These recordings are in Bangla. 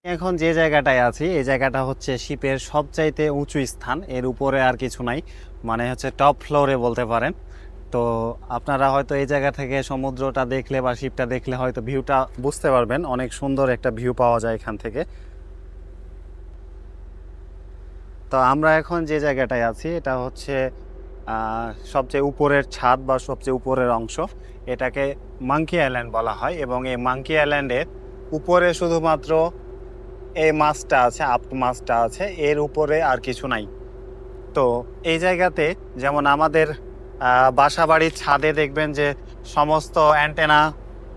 এখন যে জায়গাটায় আছি এই জায়গাটা হচ্ছে শিপের সবচাইতে উঁচু স্থান, এর উপরে আর কিছু নাই, মানে হচ্ছে টপ ফ্লোরে বলতে পারেন। তো আপনারা হয়তো এই জায়গা থেকে সমুদ্রটা দেখলে বা শিপটা দেখলে হয়তো ভিউটা বুঝতে পারবেন, অনেক সুন্দর একটা ভিউ পাওয়া যায় এখান থেকে। তো আমরা এখন যে জায়গাটায় আছি এটা হচ্ছে সবচেয়ে উপরের ছাদ বা সবচেয়ে উপরের অংশ, এটাকে মাঙ্কি আইল্যান্ড বলা হয়। এবং এই মাঙ্কি আইল্যান্ডের উপরে শুধুমাত্র এই মাছটা আছে, আপ মাছটা আছে, এর উপরে আর কিছু নাই। তো এই জায়গাতে যেমন আমাদের বাসা বাড়ির ছাদে দেখবেন যে সমস্ত অ্যান্টেনা,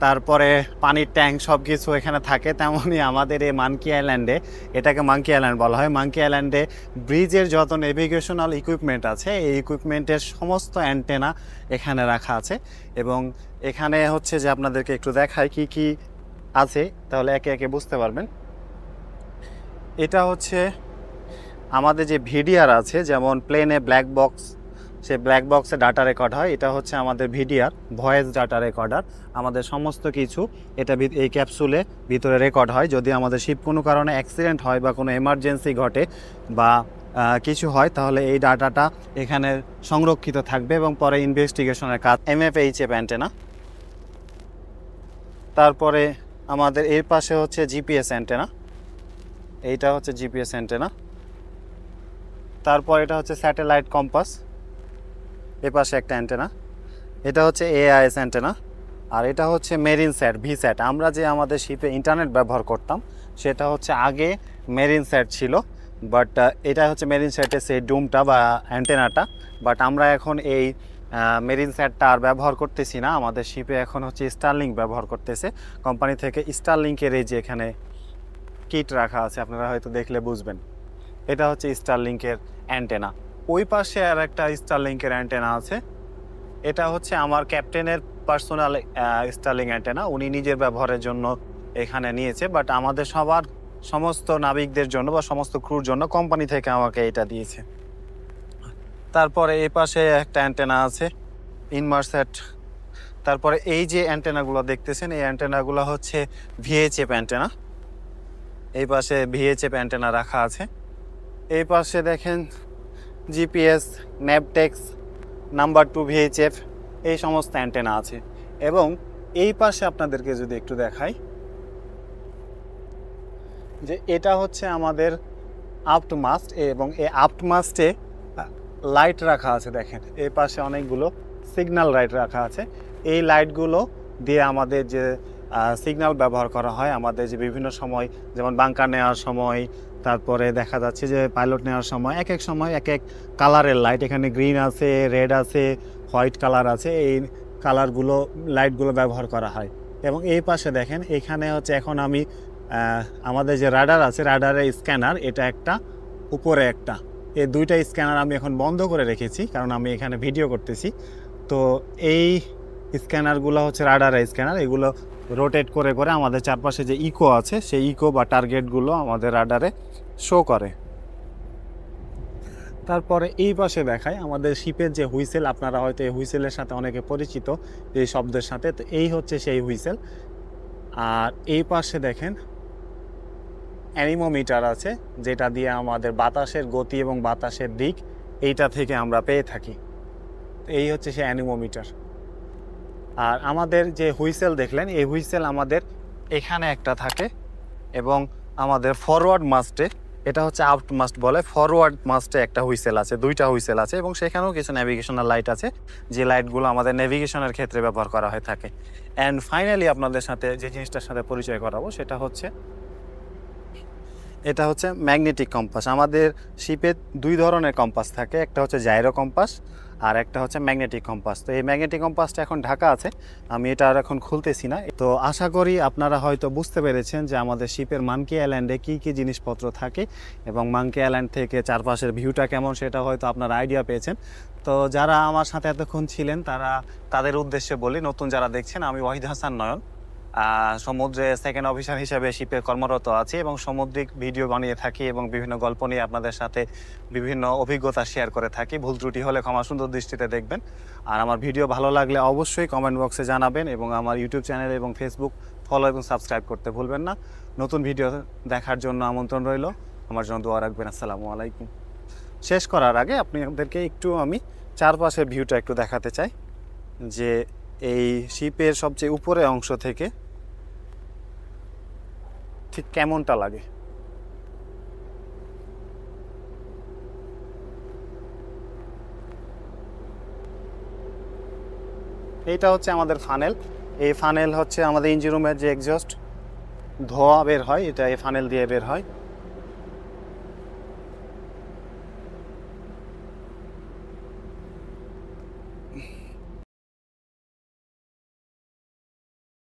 তারপরে পানির ট্যাঙ্ক সব কিছু এখানে থাকে, তেমনই আমাদের এই মাঙ্কি আইল্যান্ডে, এটাকে মাঙ্কি আইল্যান্ড বলা হয়, মাঙ্কি আইল্যান্ডে ব্রিজের যত নেভিগেশনাল ইকুইপমেন্ট আছে এই ইকুইপমেন্টের সমস্ত অ্যান্টেনা এখানে রাখা আছে। এবং এখানে হচ্ছে যে আপনাদেরকে একটু দেখায় কি কি আছে, তাহলে একে একে বুঝতে পারবেন। এটা হচ্ছে আমাদের যে ভিডিআর আছে, যেমন প্লেনে ব্ল্যাক বক্স, সে ব্ল্যাক বক্সে ডাটা রেকর্ড হয়, এটা হচ্ছে আমাদের ভিডিআর, ভয়েস ডাটা রেকর্ডার। আমাদের সমস্ত কিছু এটা এই ক্যাপসুলে ভিতরে রেকর্ড হয়। যদি আমাদের শিপ কোনো কারণে অ্যাক্সিডেন্ট হয় বা কোনো এমার্জেন্সি ঘটে বা কিছু হয়, তাহলে এই ডাটাটা এখানে সংরক্ষিত থাকবে এবং পরে ইনভেস্টিগেশনের কাজ। MFHF antenna. তারপরে আমাদের এর পাশে হচ্ছে জিপিএস অ্যান্টেনা, এইটা হচ্ছে জিপিএস অ্যান্টেনা। তারপর এটা হচ্ছে স্যাটেলাইট কম্পাস, এ পাশে একটা অ্যান্টেনা। এটা হচ্ছে AIS অ্যান্টেনা। আর এটা হচ্ছে মেরিন স্যাট, ভিস্যাট। আমরা যে আমাদের শিপে ইন্টারনেট ব্যবহার করতাম সেটা হচ্ছে আগে মেরিন স্যাট ছিল, বাট এটা হচ্ছে মেরিন স্যাটের সেই ডুমটা বা অ্যান্টেনাটা। বাট আমরা এখন এই মেরিন স্যাটটা আর ব্যবহার করতেছি না, আমাদের শিপে এখন হচ্ছে স্টারলিংক ব্যবহার করতেছে কোম্পানি থেকে। স্টারলিংকের এই যে এখানে কিট রাখা আছে, আপনারা হয়তো দেখলে বুঝবেন, এটা হচ্ছে স্টারলিংকের অ্যান্টেনা। ওই পাশে আর একটা স্টারলিংকের অ্যান্টেনা আছে, এটা হচ্ছে আমার ক্যাপ্টেনের পার্সোনাল স্টারলিংক অ্যান্টেনা, উনি নিজের ব্যবহারের জন্য এখানে নিয়েছে। বাট আমাদের সবার সমস্ত নাবিকদের জন্য বা সমস্ত ক্রুর জন্য কোম্পানি থেকে আমাকে এটা দিয়েছে। তারপরে এই পাশে একটা অ্যান্টেনা আছে, ইনমারস্যাট। তারপরে এই যে অ্যান্টেনাগুলো দেখতেছেন এই অ্যান্টেনাগুলো হচ্ছে VHF অ্যান্টেনা, এই পাশে VHF অ্যান্টেনা রাখা আছে। এই পাশে দেখেন GPS, ন্যাপটেক্স, নাম্বার 2 VHF, এই সমস্ত অ্যান্টেনা আছে। এবং এই পাশে আপনাদেরকে যদি একটু দেখাই যে এটা হচ্ছে আমাদের আপ্ট মাস্ট, এবং এই আপ্ট মাস্টে লাইট রাখা আছে। দেখেন এই পাশে অনেকগুলো সিগন্যাল লাইট রাখা আছে। এই লাইটগুলো দিয়ে আমাদের যে সিগন্যাল ব্যবহার করা হয় আমাদের যে বিভিন্ন সময়, যেমন বাংকার নেওয়ার সময়, তারপরে দেখা যাচ্ছে যে পাইলট নেওয়ার সময় এক এক সময় এক এক কালারের লাইট, এখানে গ্রিন আছে, রেড আছে, হোয়াইট কালার আছে, এই কালারগুলো লাইটগুলো ব্যবহার করা হয়। এবং এই পাশে দেখেন এখানে হচ্ছে এখন আমি আমাদের যে রাডার আছে, রাডারের স্ক্যানার, এটা একটা উপরে একটা, এই দুইটা স্ক্যানার আমি এখন বন্ধ করে রেখেছি কারণ আমি এখানে ভিডিও করতেছি। তো এই স্ক্যানারগুলো হচ্ছে রাডারের স্ক্যানার, এগুলো রোটেট করে করে আমাদের চারপাশে যে ইকো আছে সেই ইকো বা টার্গেটগুলো আমাদের রাডারে শো করে। তারপরে এই পাশে দেখায় আমাদের শিপের যে হুইসেল, আপনারা হয়তো এই হুইসেলের সাথে অনেকে পরিচিত এই শব্দের সাথে, তো এই হচ্ছে সেই হুইসেল। আর এই পাশে দেখেন অ্যানিমোমিটার আছে, যেটা দিয়ে আমাদের বাতাসের গতি এবং বাতাসের দিক এইটা থেকে আমরা পেয়ে থাকি। এই হচ্ছে সেই অ্যানিমোমিটার। আর আমাদের যে হুইসেল দেখলেন এই হুইসেল আমাদের এখানে একটা থাকে, এবং আমাদের ফরওয়ার্ড মাস্টে, এটা হচ্ছে আউট মাস্ট বলে, ফরওয়ার্ড মাস্টে একটা হুইসেল আছে, দুইটা হুইসেল আছে, এবং সেখানেও কিছু ন্যাভিগেশনাল লাইট আছে, যে লাইটগুলো আমাদের নেভিগেশনের ক্ষেত্রে ব্যবহার করা হয়ে থাকে। অ্যান্ড ফাইনালি আপনাদের সাথে যে জিনিসটার সাথে পরিচয় করাবো সেটা হচ্ছে, এটা হচ্ছে ম্যাগনেটিক কম্পাস। আমাদের শিপে দুই ধরনের কম্পাস থাকে, একটা হচ্ছে জাইরো কম্পাস আর একটা হচ্ছে ম্যাগনেটিক কম্পাস। তো এই ম্যাগনেটিক কম্পাসটা এখন ঢাকা আছে, আমি এটা আর এখন খুলতেছি না। তো আশা করি আপনারা হয়তো বুঝতে পেরেছেন যে আমাদের শিপের মাঙ্কি আইল্যান্ডে কী কী জিনিসপত্র থাকে এবং মাঙ্কি আইল্যান্ড থেকে চারপাশের ভিউটা কেমন সেটা হয়তো আপনারা আইডিয়া পেয়েছেন। তো যারা আমার সাথে এতক্ষণ ছিলেন তাদের উদ্দেশ্যে বলি, নতুন যারা দেখছেন, আমি ওয়াহিদ হাসান নয়ন, সমুদ্রে সেকেন্ড অফিসার হিসেবে শিপে কর্মরত আছি এবং সামুদ্রিক ভিডিও বানিয়ে থাকি এবং বিভিন্ন গল্প নিয়ে আপনাদের সাথে বিভিন্ন অভিজ্ঞতা শেয়ার করে থাকি। ভুল ত্রুটি হলে ক্ষমা সুন্দর দৃষ্টিতে দেখবেন। আর আমার ভিডিও ভালো লাগলে অবশ্যই কমেন্ট বক্সে জানাবেন এবং আমার ইউটিউব চ্যানেল এবং ফেসবুক ফলো এবং সাবস্ক্রাইব করতে ভুলবেন না। নতুন ভিডিও দেখার জন্য আমন্ত্রণ রইল। আমার জন্য দোয়া রাখবেন। আসসালামু আলাইকুম। শেষ করার আগে আপনাদেরকে একটু আমি চারপাশের ভিউটা একটু দেখাতে চাই, যে এই শিপের সবচেয়ে উপরের অংশ থেকে ঠিক কেমনটা লাগে। এইটা হচ্ছে আমাদের ফানেল। এই ফানেল হচ্ছে আমাদের ইঞ্জিন রুমের যে এক্সস্ট ধোঁয়া বের হয়, এটা এই ফানেল দিয়ে বের হয়।